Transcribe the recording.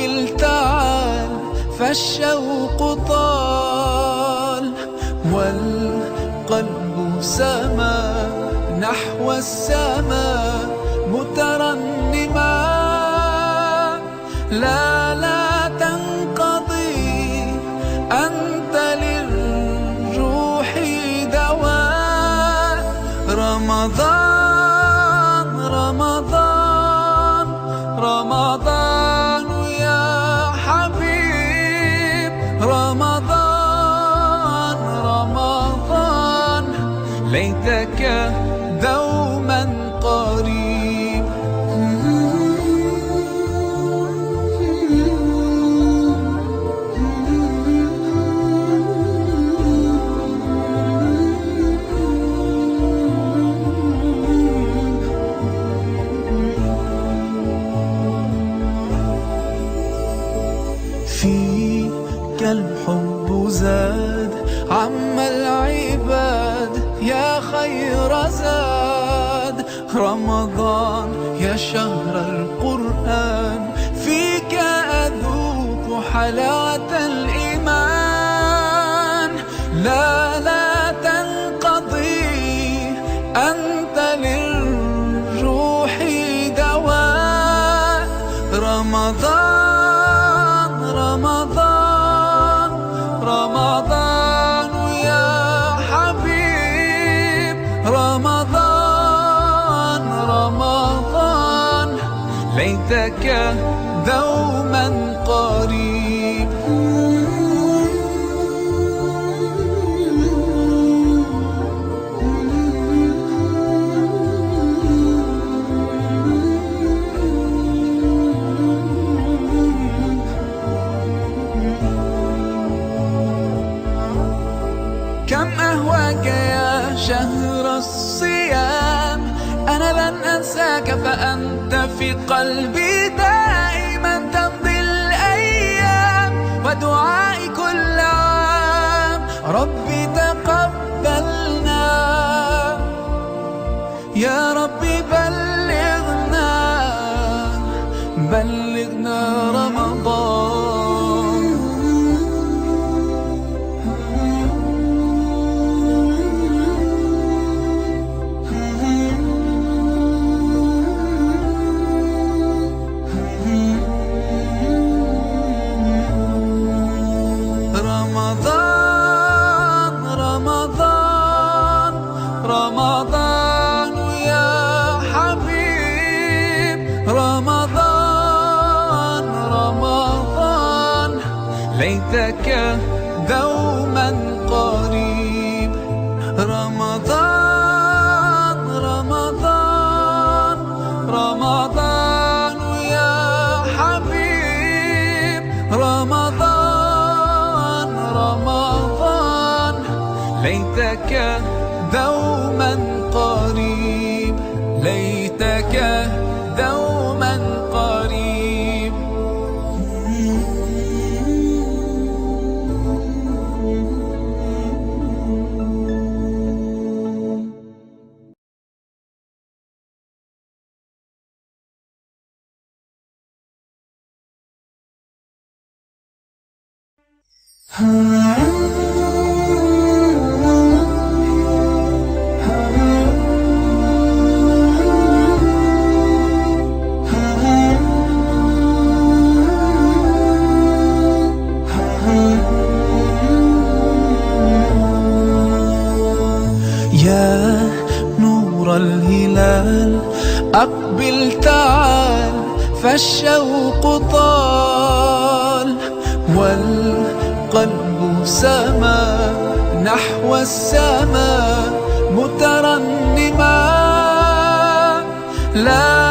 أقبل تعال فالشوق طال والقلب سما نحو السماء مترنما. لا تنقضي أنت للروح دواء. رمضان رمضان رمضان يا حبيب، رمضان رمضان ليتك دوما قريب. فيك الحب زاد عم العباد يا خير زاد. رمضان يا شهر القرآن فيك أذوق حلاوة الإيمان. لا تنقضي أنت للروح دواء. رمضان رمضان رمضان يا حبيب، رمضان رمضان ليتك دوما قريب. كم أهواك يا شهر الصيام، أنا لن أنساك فأنت في قلبي دائما. تمضي الأيام ودعائي كل عام، ربي تقبلنا يا ربي بلغنا رمضان. رمضان رمضان رمضان يا حبيب، رمضان رمضان ليتك دوما قريب. رمضان رمضان رمضان يا حبيب، رمضان رمضان ليتك دوما قريب، ليتك دوما قريب. يا نور الهلال أقبل تعال فالشوق طال والقلب سما نحو السماء مترنما. لا